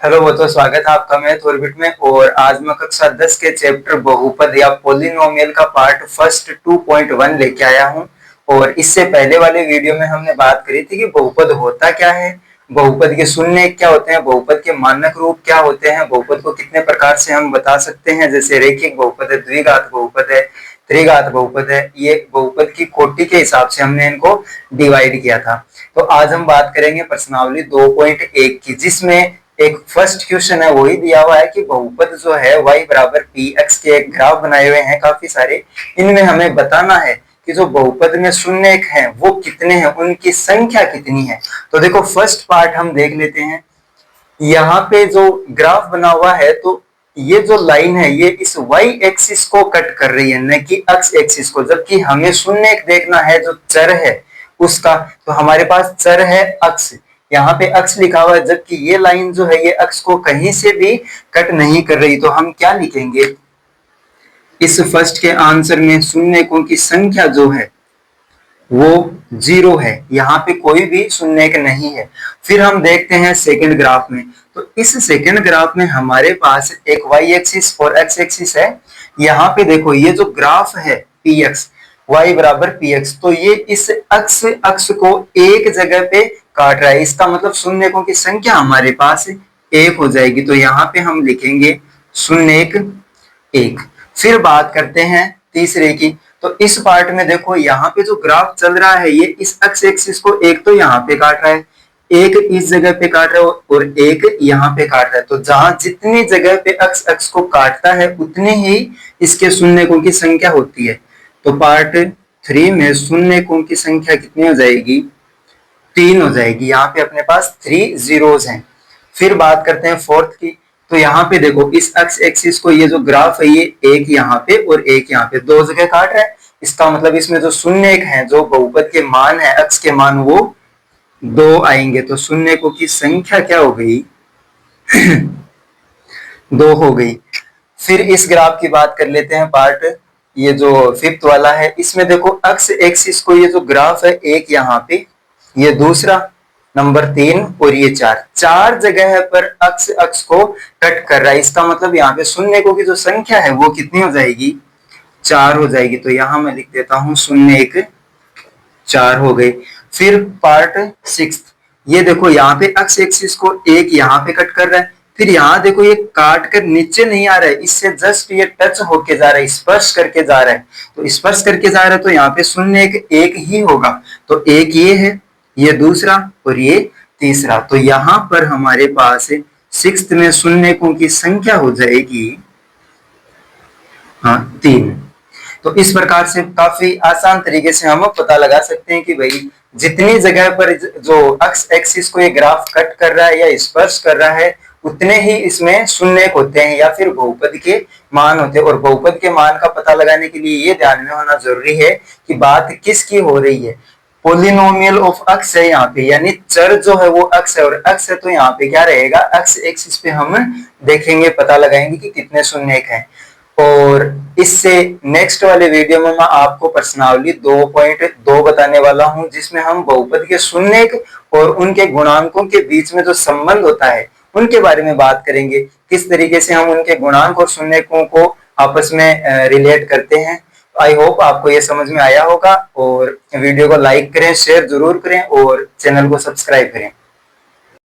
Hello, वो तो स्वागत है आपका मैथ ऑर्बिट में। और आज मैं कक्षा 10 के चैप्टर बहुपद या पोलिनोमियल का पार्ट फर्स्ट 2.1 लेके आया हूँ। और इससे पहले वाले वीडियो में हमने बात करी थी कि बहुपद होता क्या है, बहुपद के शून्य क्या होते हैं, बहुपद के मानक रूप क्या होते हैं, बहुपद को कितने प्रकार से हम बता सकते हैं, जैसे रेखिक बहुपद है, द्विघात बहुपद है, त्रिघात बहुपद है। ये बहुपद की कोटि के हिसाब से हमने इनको डिवाइड किया था। तो आज हम बात करेंगे प्रश्नावली 2.1 की, जिसमें एक फर्स्ट क्वेश्चन है वही दिया हुआ है कि बहुपद जो है y बराबर पी एक्स के एक ग्राफ बनाए हुए हैं काफी सारे। इनमें हमें बताना है कि जो बहुपद में शून्य हैं वो कितने हैं, उनकी संख्या कितनी है। तो देखो फर्स्ट पार्ट हम देख लेते हैं। यहाँ पे जो ग्राफ बना हुआ है तो ये जो लाइन है ये इस y एक्सिस को कट कर रही है, न कि x एक्सिस को, जबकि हमें शून्य देखना है जो चर है उसका। तो हमारे पास चर है x, यहाँ पे x लिखा हुआ है, जबकि ये लाइन जो है ये x को कहीं से भी कट नहीं कर रही। तो हम क्या लिखेंगे इस फर्स्ट के आंसर में, शून्यकों की संख्या जो है वो 0 है, यहाँ पे कोई भी शून्य नहीं है। फिर हम देखते हैं सेकंड ग्राफ में। तो इस सेकंड ग्राफ में हमारे पास एक y एक्सिस और x एक्सिस है। यहाँ पे देखो ये जो ग्राफ है px, y बराबर px, तो ये इस अक्ष को एक जगह पे काट रहा है। इसका मतलब शून्यकों की संख्या हमारे पास 1 हो जाएगी। तो यहाँ पे हम लिखेंगे शून्यक 1। फिर बात करते हैं तीसरे की। तो इस पार्ट में देखो यहाँ पे जो ग्राफ चल रहा है ये इस एक्स एक्सिस को एक तो यहाँ पे काट रहा है, एक इस जगह पे काट रहा है और एक यहाँ पे काट रहा है। तो जहां जितनी जगह पे एक्स एक्स को काटता है उतनी ही इसके शून्यकों की संख्या होती है। तो पार्ट 3 में शून्यकों की संख्या कितनी हो जाएगी, 3 हो जाएगी। यहाँ पे अपने पास 3 जीरोस हैं। फिर बात करते हैं फोर्थ की। तो यहाँ पे देखो इस एक्स एक्सिस को ये जो ग्राफ है ये एक यहाँ पे और एक यहाँ पे दो जगह काट रहा है। इसका मतलब इसमें जो शून्य है, जो बहुपद के मान है एक्स के मान, वो 2 आएंगे। तो शून्यकों की संख्या क्या हो गई 2 हो गई। फिर इस ग्राफ की बात कर लेते हैं पार्ट, ये जो फिफ्थ वाला है। इसमें देखो एक्स एक्सिस को ये जो ग्राफ है एक यहाँ पे, ये दूसरा नंबर 3 और ये 4 जगह पर अक्ष अक्ष को कट कर रहा है। इसका मतलब यहाँ पे शून्यकों की जो संख्या है वो कितनी हो जाएगी, 4 हो जाएगी। तो यहाँ मैं लिख देता हूँ शून्य 1 4 हो गए। फिर पार्ट 6, ये देखो यहाँ पे अक्ष एक्सिस को एक यहाँ पे कट कर रहा है। फिर यहाँ देखो ये काट कर नीचे नहीं आ रहा है, इससे जस्ट ये टच होके जा रहा है, स्पर्श करके जा रहा है। तो स्पर्श करके जा रहा है तो यहाँ पे शून्य एक ही होगा। तो एक ये है, ये दूसरा और ये तीसरा। तो यहाँ पर हमारे पास 6th में शून्यकों की संख्या हो जाएगी 3। तो इस प्रकार से काफी आसान तरीके से हम पता लगा सकते हैं कि भाई जितनी जगह पर जो एक्स एक्सिस को ये ग्राफ कट कर रहा है या स्पर्श कर रहा है उतने ही इसमें शून्य होते हैं या फिर बहुपद के मान होते हैं। और बहुपद के मान का पता लगाने के लिए ये ध्यान में होना जरूरी है कि बात किसकी हो रही है, पोलिनोमियल ऑफ एक्स है यहाँ पे, यानी चर जो है वो एक्स है और एक्स है तो यहाँ पे क्या रहेगा, एक्स एक्सिस पे हम देखेंगे, पता लगाएंगे कि कितने शून्य हैं। और इससे नेक्स्ट वाले वीडियो में मैं आपको प्रश्नावली 2.2 बताने वाला हूं, जिसमें हम बहुपद के शून्य और उनके गुणांकों के बीच में जो संबंध होता है उनके बारे में बात करेंगे, किस तरीके से हम उनके गुणांक और शून्यकों को आपस में रिलेट करते हैं। आई होप आपको ये समझ में आया होगा। और वीडियो को लाइक करें, शेयर जरूर करें और चैनल को सब्सक्राइब करें।